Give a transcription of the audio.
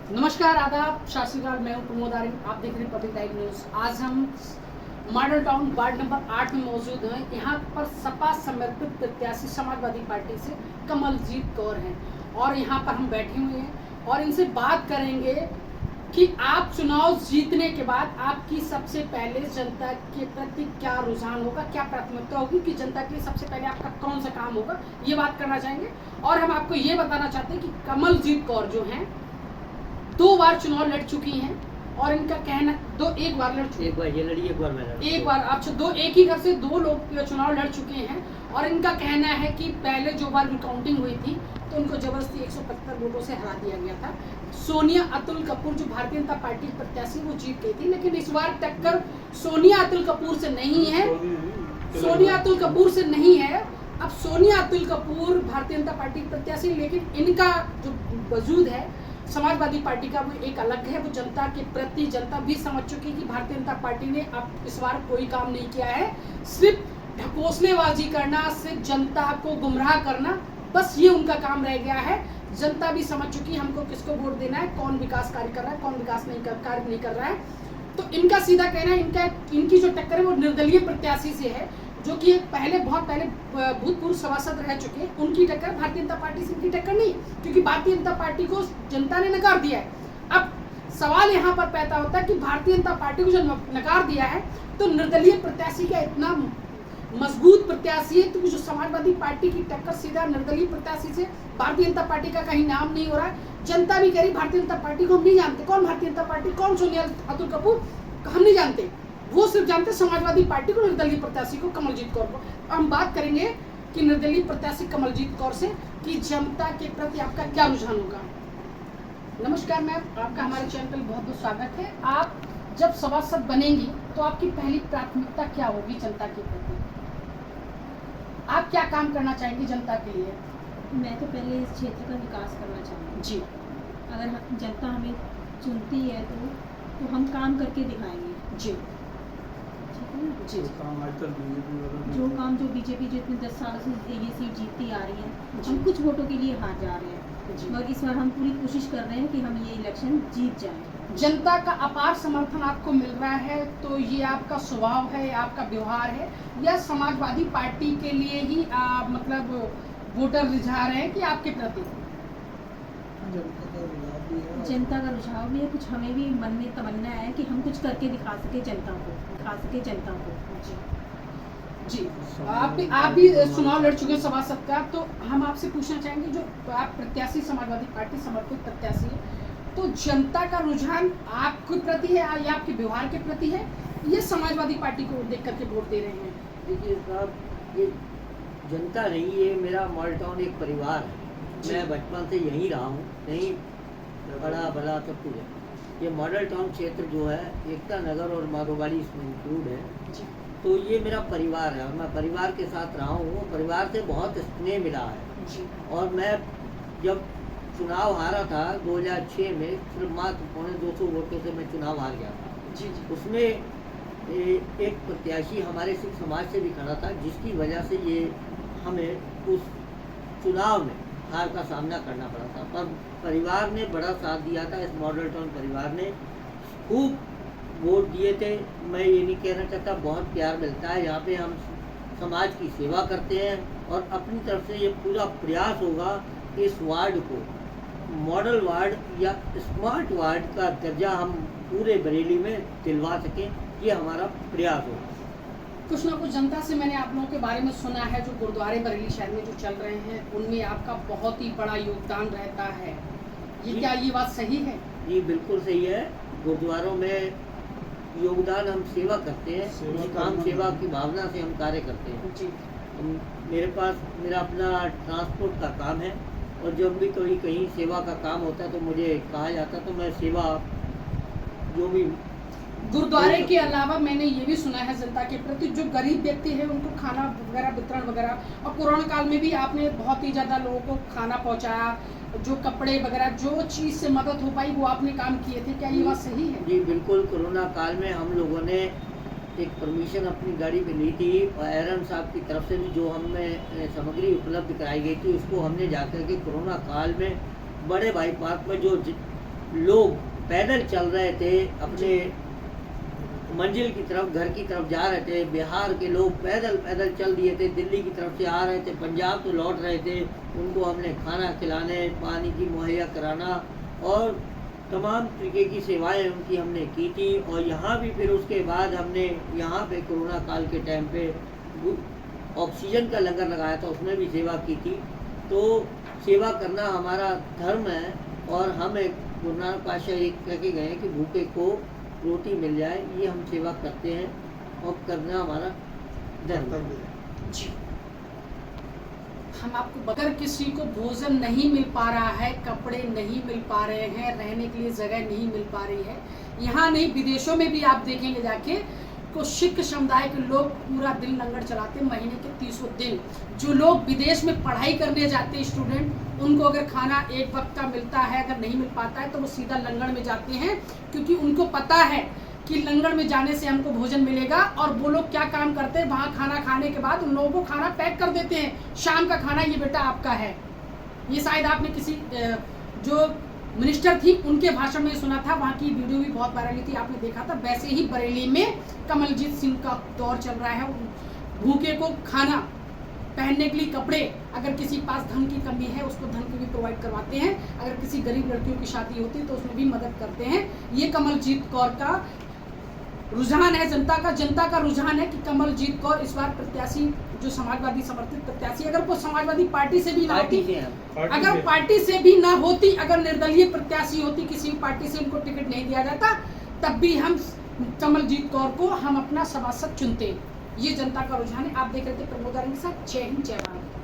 नमस्कार, आदाब, सत श्री अकाल। मैं हूं प्रमोद आर्य, आप देख रहे हैं पब्लिक लाइव न्यूज। आज हम मॉडल टाउन वार्ड नंबर 8 में मौजूद हैं। यहाँ पर सपा समर्पित प्रत्याशी समाजवादी पार्टी से कमलजीत कौर हैं और यहाँ पर हम बैठे हुए हैं और इनसे बात करेंगे कि आप चुनाव जीतने के बाद आपकी सबसे पहले जनता के प्रति क्या रुझान होगा, क्या प्राथमिकता होगी कि जनता के लिए सबसे पहले आपका कौन सा काम होगा, ये बात करना चाहेंगे। और हम आपको ये बताना चाहते हैं कि कमलजीत कौर जो हैं 2 बार चुनाव लड़ चुकी हैं और इनका कहना एक बार लड़ चुकी, एक बार ये लड़ी, एक बार मैं लड़ा। एक बार अच्छा, एक ही घर से 2 लोग चुनाव लड़ चुके हैं और इनका कहना है कि पहले जो बार रिकाउंटिंग हुई थी तो उनको जबरदस्ती 175 वोटों से हरा दिया गया था। सोनिया अतुल कपूर जो भारतीय जनता पार्टी की प्रत्याशी वो जीत गई थी, लेकिन इस बार टक्कर सोनिया अतुल कपूर से नहीं है। सोनिया अतुल कपूर से नहीं है। अब सोनिया अतुल कपूर भारतीय जनता पार्टी की प्रत्याशी, लेकिन इनका जो वजूद है समाजवादी पार्टी का वो एक अलग है। वो जनता के प्रति, जनता भी समझ चुकी कि भारतीय जनता पार्टी ने अब इस बार कोई काम नहीं किया है, सिर्फ ढकोसलेबाजी करना, सिर्फ जनता को गुमराह करना, बस ये उनका काम रह गया है। जनता भी समझ चुकी हमको किसको वोट देना है, कौन विकास कार्य कर रहा है, कौन विकास कार्य नहीं कर रहा है। तो इनका सीधा कहना है, इनकी जो टक्कर है वो निर्दलीय प्रत्याशी से है, जो कि बहुत पहले भूतपूर्व सभासद रह चुके। उनकी टक्कर भारतीय जनता पार्टी से इनकी टक्कर नहीं, क्योंकि भारतीय जनता पार्टी को जनता ने नकार दिया है। अब सवाल यहाँ पर पैदा होता है कि भारतीय जनता पार्टी को जो नकार दिया है तो निर्दलीय प्रत्याशी का इतना मजबूत प्रत्याशी है, क्योंकि जो समाजवादी पार्टी की टक्कर सीधा निर्दलीय प्रत्याशी से, भारतीय जनता पार्टी का कहीं नाम नहीं हो रहा है। जनता भी कह रही भारतीय जनता पार्टी को हम नहीं जानते, कौन भारतीय जनता पार्टी, कौन सोनिया अतुल कपूर, हम नहीं जानते। वो सिर्फ जानते समाजवादी पार्टी को, निर्दलीय प्रत्याशी को, कमलजीत कौर को। हम बात करेंगे कि निर्दलीय प्रत्याशी कमलजीत कौर से कि जनता के प्रति आपका क्या रुझान होगा। नमस्कार मैम, आपका हमारे चैनल पर बहुत बहुत स्वागत है। आप जब सभासद बनेंगी तो आपकी पहली प्राथमिकता क्या होगी जनता के प्रति? आप क्या काम करना चाहेंगे जनता के लिए? मैं तो पहले इस क्षेत्र का विकास करना चाहूँगी जी। अगर जनता हमें चुनती है तो हम काम करके दिखाएंगे। जी जी। जो काम जो बीजेपी जो इतने 10 साल से ये सीट जीतती आ रही है, हम कुछ वोटों के लिए हार जा रहे हैं, मगर इस बार हम पूरी कोशिश कर रहे हैं कि हम ये इलेक्शन जीत जाएं। जनता का अपार समर्थन आपको मिल रहा है, तो ये आपका स्वभाव है, आपका व्यवहार है, या समाजवादी पार्टी के लिए ही मतलब वोटर रिझा रहे हैं कि आपके प्रति? जनता का रुझाव भी है, कुछ हमें भी मन में तमन्ना है कि हम कुछ करके दिखा सके जनता को। जी, आप भी चुनाव लड़ चुके सभासद का, तो हम आपसे पूछना चाहेंगे, जो आप प्रत्याशी समाजवादी पार्टी समर्पित प्रत्याशी है, तो जनता का रुझान आपके प्रति है या आपके व्यवहार के प्रति है, ये समाजवादी पार्टी को देख करके वोट दे रहे हैं? देखिए साहब, ये जनता नहीं, ये मेरा मॉडल टाउन एक परिवार है। मैं बचपन से यहीं रहा हूँ, यहीं बड़ा बड़ा सब कुछ है। ये मॉडल टाउन क्षेत्र जो है, एकता नगर और माधोवाड़ी इसमें इंक्लूड है, तो ये मेरा परिवार है और मैं परिवार के साथ रहा हूँ। परिवार से बहुत स्नेह मिला है। और मैं जब चुनाव हारा था 2006 में, सिर्फ मात्र 250 वोटों से मैं चुनाव हार गया था। उसमें एक प्रत्याशी हमारे सिख समाज से भी खड़ा था, जिसकी वजह से ये हमें उस चुनाव में हार का सामना करना पड़ा था। पर परिवार ने बड़ा साथ दिया था। इस मॉडल टाउन परिवार ने खूब वोट दिए थे। मैं ये नहीं कहना चाहता, बहुत प्यार मिलता है यहाँ पे। हम समाज की सेवा करते हैं और अपनी तरफ से ये पूरा प्रयास होगा कि इस वार्ड को मॉडल वार्ड या स्मार्ट वार्ड का दर्जा हम पूरे बरेली में दिलवा सकें, ये हमारा प्रयास होगा। कुछ ना कुछ जनता से मैंने आप लोगों के बारे में सुना है, जो गुरुद्वारे बरेली शहर में जो चल रहे हैं उनमें आपका बहुत ही बड़ा योगदान रहता है, क्या ये बात सही है? जी बिल्कुल सही है। गुरुद्वारों में योगदान, हम सेवा करते हैं, काम सेवा की भावना से हम कार्य करते हैं। जी। मेरा अपना ट्रांसपोर्ट का काम है और जब भी कोई कहीं सेवा का काम होता है तो मुझे कहा जाता है, तो मैं सेवा जो भी। गुरुद्वारे के अलावा मैंने ये भी सुना है जनता के प्रति, जो गरीब व्यक्ति है उनको खाना वगैरह वितरण वगैरह, और कोरोना काल में भी आपने बहुत ही ज़्यादा लोगों को खाना पहुंचाया, जो कपड़े वगैरह जो चीज़ से मदद हो पाई वो आपने काम किए थे, क्या ये बात सही है? जी बिल्कुल। कोरोना काल में हम लोगों ने एक परमिशन अपनी गाड़ी में ली थी और एरन साहब की तरफ से भी जो हमें सामग्री उपलब्ध कराई गई थी, उसको हमने जाकर के कोरोना काल में बड़े भाई पार्क में जो लोग पैदल चल रहे थे अपने मंजिल की तरफ, घर की तरफ जा रहे थे। बिहार के लोग पैदल पैदल चल दिए थे, दिल्ली की तरफ से आ रहे थे, पंजाब तो लौट रहे थे। उनको हमने खाना खिलाने, पानी की मुहैया कराना और तमाम तरीके की सेवाएं उनकी हमने की थी। और यहाँ भी फिर उसके बाद हमने यहाँ पे कोरोना काल के टाइम पे ऑक्सीजन का लंगर लगाया था, उसमें भी सेवा की थी। तो सेवा करना हमारा धर्म है और हम एक गुरु नानक पातशाह एक कह के गए हैं कि भूखे को रोटी मिल जाए, ये हम सेवा करते हैं और करना हमारा धर्म है। जी, हम आपको अगर किसी को भोजन नहीं मिल पा रहा है, कपड़े नहीं मिल पा रहे हैं, रहने के लिए जगह नहीं मिल पा रही है, यहाँ नहीं विदेशों में भी आप देखेंगे जाके को सिख समुदाय के लोग पूरा दिन लंगर चलाते, महीने के 30 दिन। जो लोग विदेश में पढ़ाई करने जाते हैं स्टूडेंट, उनको अगर खाना एक वक्त का मिलता है, अगर नहीं मिल पाता है तो वो सीधा लंगर में जाते हैं, क्योंकि उनको पता है कि लंगर में जाने से हमको भोजन मिलेगा। और वो लोग क्या काम करते हैं, वहाँ खाना खाने के बाद उन लोगों को खाना पैक कर देते हैं, शाम का खाना ये बेटा आपका है। ये शायद आपने किसी जो मिनिस्टर थी उनके भाषण में सुना था, वहाँ की वीडियो भी बहुत वायरल थी, आपने देखा था। वैसे ही बरेली में कमलजीत सिंह का दौर चल रहा है, भूखे को खाना, पहनने के लिए कपड़े, अगर किसी पास धन की कमी है उसको धन की भी प्रोवाइड करवाते हैं, अगर किसी गरीब लड़कियों की शादी होती है तो उसमें भी मदद करते हैं। ये कमलजीत कौर का रुझान है, जनता का रुझान है कि कमलजीत कौर इस बार प्रत्याशी, जो समाजवादी समर्थित प्रत्याशी, अगर वो समाजवादी पार्टी से भी ना होती, अगर पार्टी से भी ना होती, अगर निर्दलीय प्रत्याशी होती, किसी भी पार्टी से उनको टिकट नहीं दिया जाता, तब भी हम कमलजीत कौर को हम अपना सभासद चुनते। ये जनता का रुझान है। आप देख रहे थे प्रमोद के साथ। जय हिंद, जय भारत।